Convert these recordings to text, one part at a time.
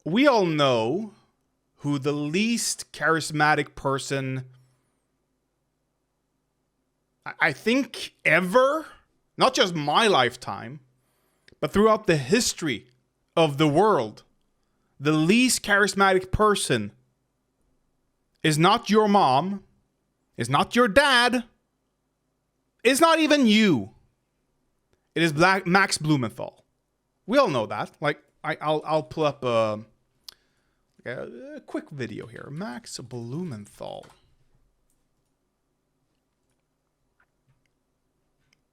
we all know who the least charismatic person, I think, ever, not just my lifetime, but throughout the history of the world, the least charismatic person is not your mom, is not your dad, is not even you. It is Max Blumenthal. We all know that. Like, I'll pull up a quick video here. Max Blumenthal.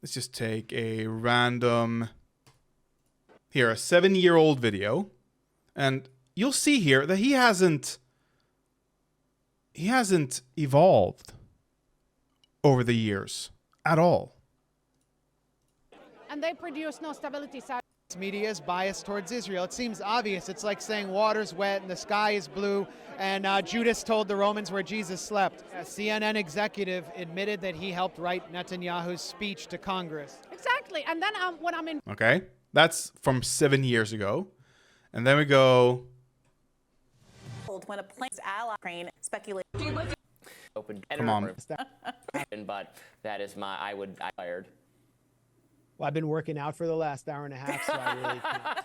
Let's just take a random, here, a 7-year-old video. And you'll see here that he hasn't evolved over the years at all. And they produce no stability. Media is biased towards Israel. It seems obvious. It's like saying water's wet and the sky is blue, and Judas told the Romans where Jesus slept. A CNN executive admitted that he helped write Netanyahu's speech to Congress. Exactly. And then when I'm in... Okay, that's from 7 years ago. And then we go... When a plane's ally Ukraine speculate open. Come on. But that is I fired. Well, I've been working out for the last hour and a half, so I really can't. Ha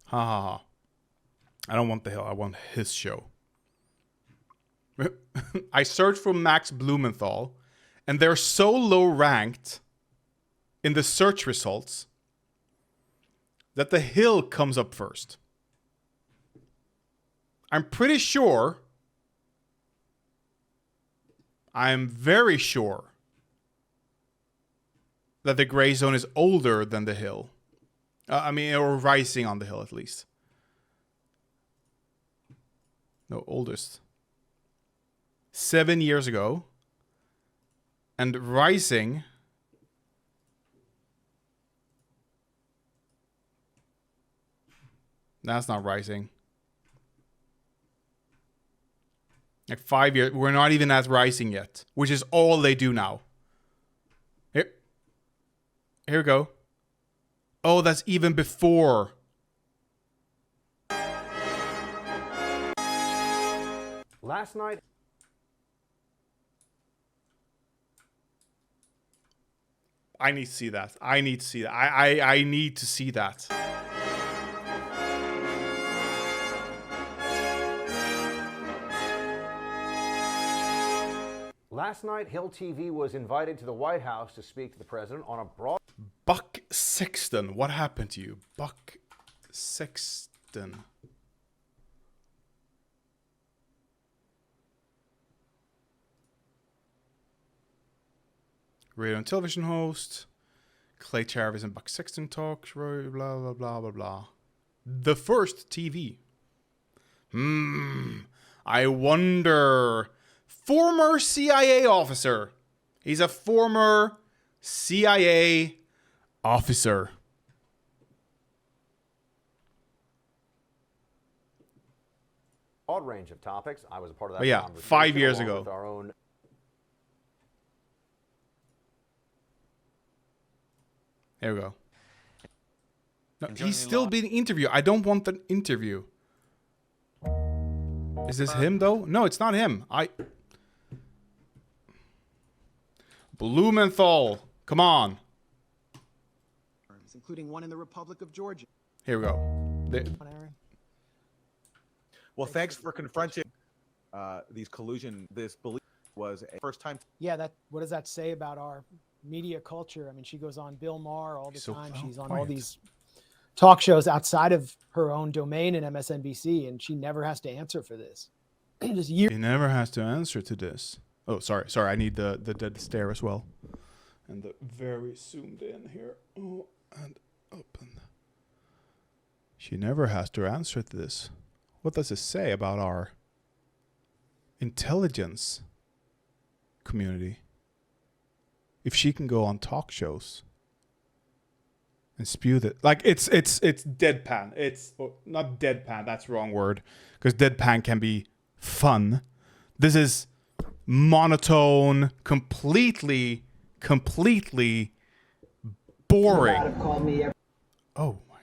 ha ha. I don't want the hill. I want his show. I searched for Max Blumenthal, and they're so low ranked in the search results that the hill comes up first. I'm pretty sure, I'm very sure, that the gray zone is older than the hill. Or rising on the hill at least. No, oldest. 7 years ago. And rising. That's not rising. Like 5 years. We're not even at rising yet. Which is all they do now. Here we go. Oh, that's even before. Last night. I need to see that. I need to see that. I need to see that. Last night, Hill TV was invited to the White House to speak to the president on a broad... Buck Sexton. What happened to you? Buck Sexton. Radio and television host. Clay Travis and Buck Sexton talk. Blah, blah, blah, blah, blah. The first TV. I wonder... Former CIA officer. He's a former CIA officer. broad range of topics. I was a part of that. But yeah, 5 years ago. With our own There we go. No, he's still being interviewed. I don't want the interview. Is this him though? No, it's not him. Blumenthal. Come on. Including one in the Republic of Georgia. Here we go. Well, thanks for confronting these collusion. This belief was a first time. Yeah, what does that say about our media culture? I mean, she goes on Bill Maher all the time. She's on all these talk shows outside of her own domain in MSNBC, and she never has to answer for this. Just years. He never has to answer to this. Oh, sorry. I need the dead stare as well, and the very zoomed in here. Oh, and open. She never has to answer to this. What does it say about our intelligence community? If she can go on talk shows and spew that, like it's deadpan. It's not deadpan. That's the wrong word, because deadpan can be fun. This is monotone, completely boring. Oh my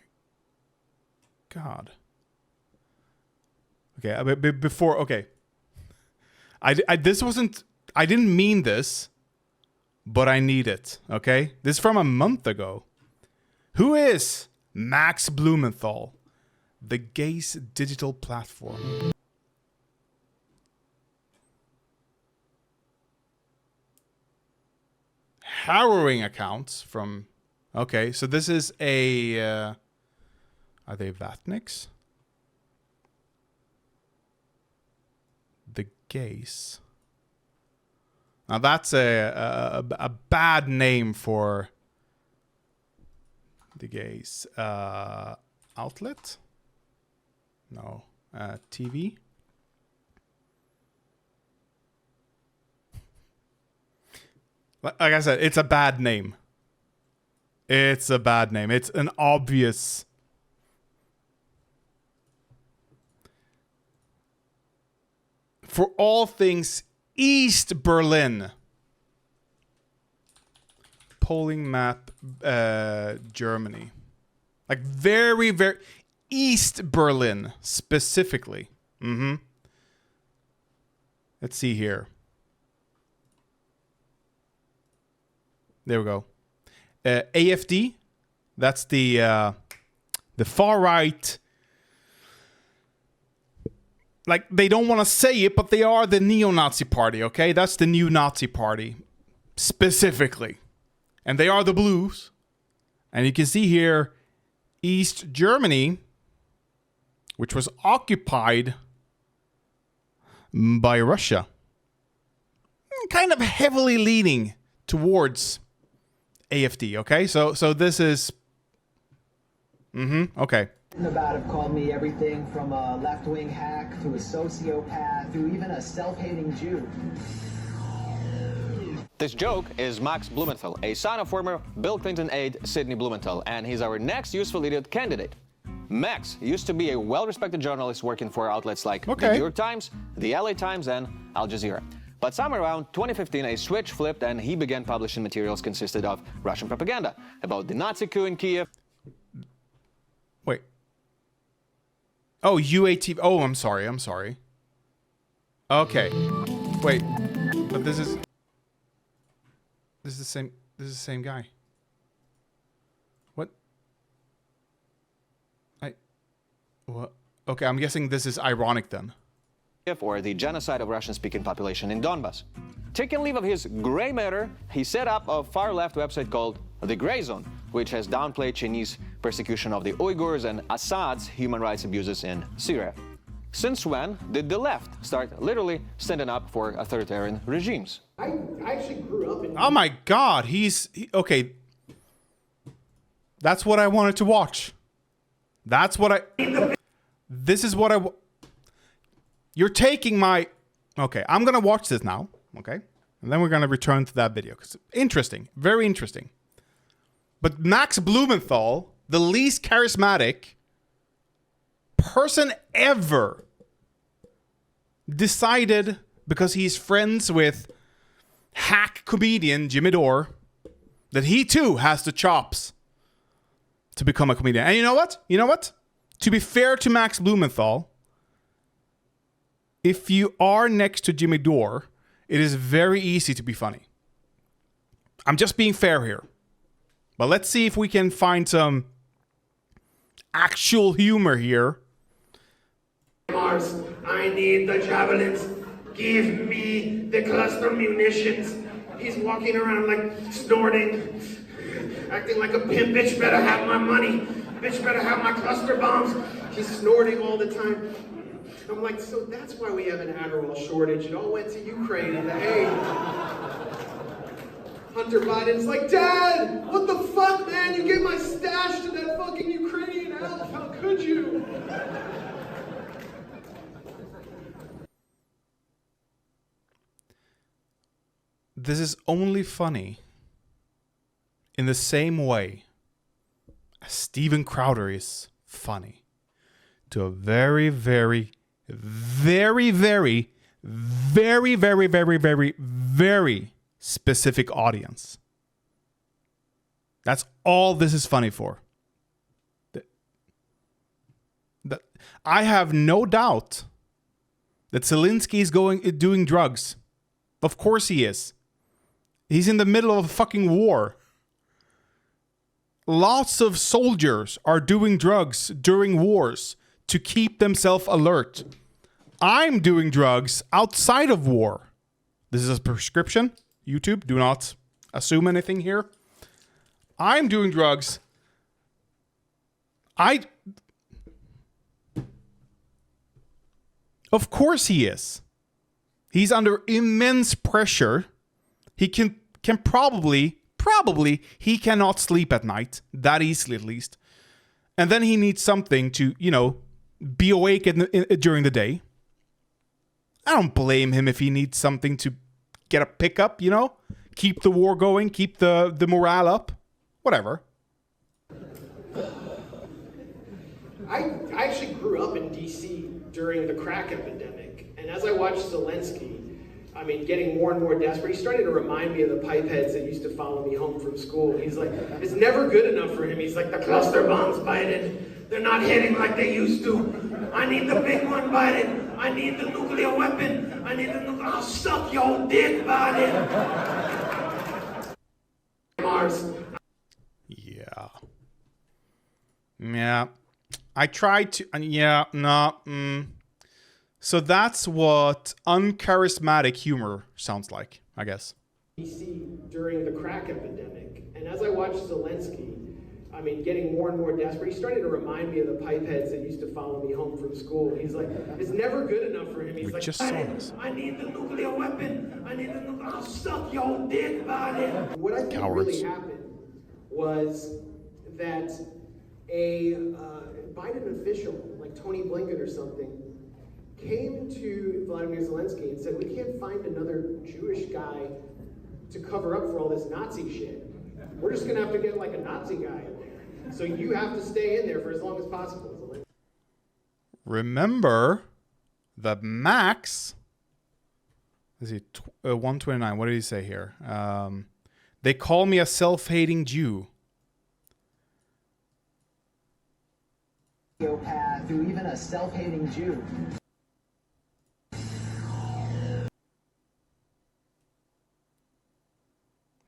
God. Okay, before, okay. This wasn't, I didn't mean this, but I need it, okay? This is from a month ago. Who is Max Blumenthal? The gays digital platform. Harrowing accounts from... Okay, so this is a... are they Vatniks? The gays. Now that's a bad name for the gays. Outlet? No. TV? Like I said, it's a bad name. It's a bad name. It's an obvious... For all things East Berlin. Polling map, Germany. Like very, very... East Berlin, specifically. Let's see here. There we go. AFD, that's the far right. Like, they don't want to say it, but they are the neo-Nazi party, okay? That's the new Nazi party, specifically. And they are the blues. And you can see here, East Germany, which was occupied by Russia. Kind of heavily leaning towards AFD, okay? So this is... okay. About have called me everything from a left-wing hack to a sociopath to even a self-hating Jew. This joke is Max Blumenthal, a son of former Bill Clinton aide Sidney Blumenthal, and he's our next useful idiot candidate. Max used to be a well-respected journalist working for outlets like the New York Times, the LA Times, and Al Jazeera. But somewhere around 2015, a switch flipped and he began publishing materials consisted of Russian propaganda about the Nazi coup in Kiev. Wait. Oh, UATV. Oh, I'm sorry. Okay. Wait. But this is the same guy. What? What? Okay, I'm guessing this is ironic then. Or the genocide of Russian-speaking population in Donbass. Taking leave of his gray matter, he set up a far-left website called The Gray Zone, which has downplayed Chinese persecution of the Uyghurs and Assad's human rights abuses in Syria. Since when did the left start literally standing up for authoritarian regimes? I actually grew up in... Oh my God, okay. That's what I wanted to watch. This is what I... You're taking my... Okay, I'm going to watch this now, okay? And then we're going to return to that video. Because interesting, very interesting. But Max Blumenthal, the least charismatic person ever, decided, because he's friends with hack comedian Jimmy Dore, that he too has the chops to become a comedian. And you know what? To be fair to Max Blumenthal, if you are next to Jimmy Dore, it is very easy to be funny. I'm just being fair here. But let's see if we can find some actual humor here. Mars, I need the javelins. Give me the cluster munitions. He's walking around like snorting, acting like a pimp. Bitch better have my money. Bitch better have my cluster bombs. He's snorting all the time. I'm like, so that's why we have an Adderall shortage. It all went to Ukraine in the aid. Hunter Biden's like, Dad, what the fuck, man? You gave my stash to that fucking Ukrainian elf. How could you? This is only funny in the same way as Steven Crowder is funny to a very, very, very, very, very, very, very, very, very specific audience. That's all this is funny for. I have no doubt that Zelensky is doing drugs. Of course he is. He's in the middle of a fucking war. Lots of soldiers are doing drugs during wars to keep themselves alert. I'm doing drugs outside of war. This is a prescription. YouTube, do not assume anything here. I'm doing drugs. Of course he is. He's under immense pressure. He can probably he cannot sleep at night that easily, at least. And then he needs something to, be awake during the day. I don't blame him if he needs something to get a pickup, keep the war going, keep the morale up, whatever. I actually grew up in D.C. during the crack epidemic, and as I watched Zelensky, getting more and more desperate, he's starting to remind me of the pipeheads that used to follow me home from school. He's like, it's never good enough for him. He's like, the cluster bombs, Biden, they're not hitting like they used to. I need the big one, Biden. I need the nuclear weapon. I need the nuclear. I'll suck your dick, Biden. Mars. Yeah. I tried to. So that's what uncharismatic humor sounds like, I guess. DC during the crack epidemic, and as I watched Zelensky, getting more and more desperate, he's starting to remind me of the pipeheads that used to follow me home from school. He's like, it's never good enough for him. He's like, I need the nuclear weapon. I need the nuclear. I'll suck your dick, Biden. What I think really happened was that a Biden official, like Tony Blinken or something, came to Vladimir Zelensky and said, we can't find another Jewish guy to cover up for all this Nazi shit. We're just gonna have to get like a Nazi guy in there. So you have to stay in there for as long as possible. Remember that Max, is he 129? What did he say here? They call me a self-hating Jew. Through even a self-hating Jew.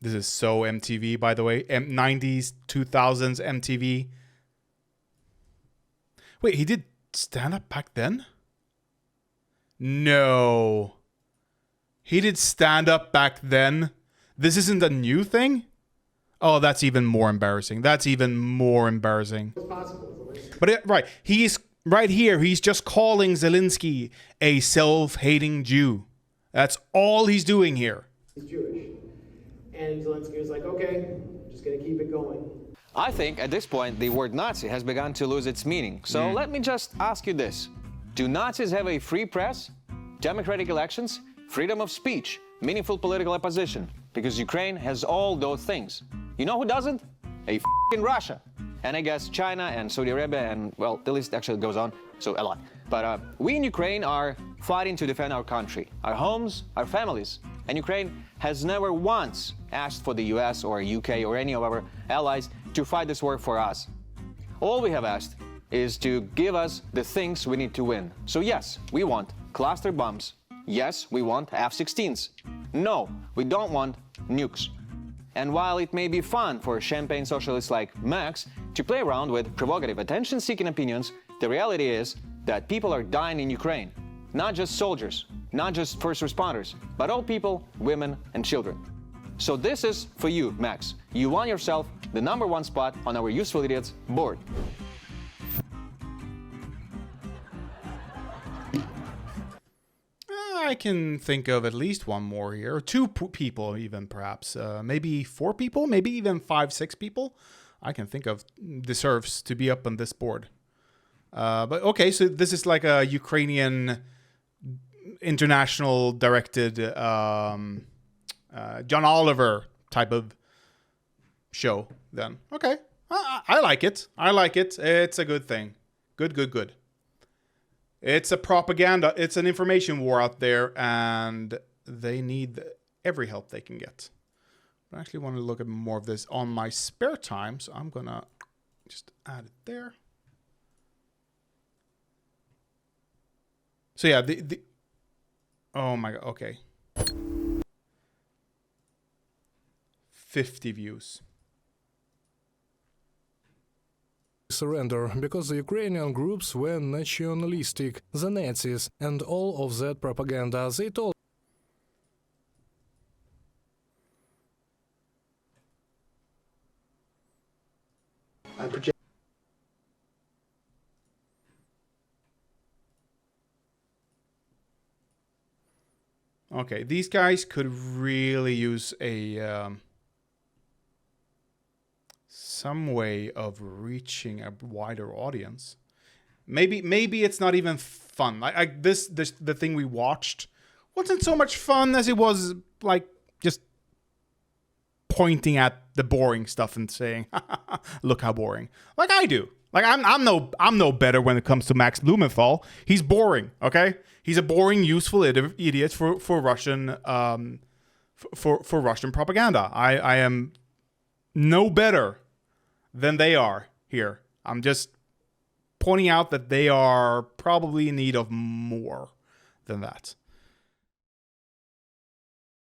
This is so MTV, by the way. 90s, 2000s MTV. Wait, he did stand-up back then? No. He did stand-up back then? This isn't a new thing? Oh, that's even more embarrassing. That's even more embarrassing. But right, he's right here. He's just calling Zelensky a self-hating Jew. That's all he's doing here. He's Jewish. And Zelensky was like, okay, just gonna keep it going. I think at this point the word Nazi has begun to lose its meaning. So let me just ask you this. Do Nazis have a free press, democratic elections, freedom of speech, meaningful political opposition? Because Ukraine has all those things. You know who doesn't? A f***ing Russia. And I guess China and Saudi Arabia and, well, the list actually goes on, so a lot. But we in Ukraine are fighting to defend our country, our homes, our families. And Ukraine has never once asked for the US or UK or any of our allies to fight this war for us. All we have asked is to give us the things we need to win. So yes, we want cluster bombs. Yes, we want F-16s. No, we don't want nukes. And while it may be fun for champagne socialists like Max to play around with provocative attention-seeking opinions, the reality is that people are dying in Ukraine. Not just soldiers, not just first responders, but all people, women, and children. So this is for you, Max. You won yourself the #1 spot on our Useful Idiots board. I can think of at least one more here, or two people even, perhaps. Maybe 4 people, maybe even 5, 6 people I can think of deserves to be up on this board. But okay, so this is like a Ukrainian international directed John Oliver type of show then. Okay, I like it. I like it. It's a good thing. Good. It's a propaganda. It's an information war out there, and they need every help they can get. I actually want to look at more of this on my spare time, so I'm going to just add it there. So yeah, Oh my god, okay. 50 views. Surrender because the Ukrainian groups were nationalistic, the Nazis, and all of that propaganda. They told Okay, these guys could really use a some way of reaching a wider audience. Maybe it's not even fun. Like this the thing we watched wasn't so much fun as it was like just pointing at the boring stuff and saying, "Look how boring." Like I do. Like I'm no better when it comes to Max Blumenthal. He's boring, okay? He's a boring, useful idiot for Russian for Russian propaganda. I am no better than they are here. I'm just pointing out that they are probably in need of more than that.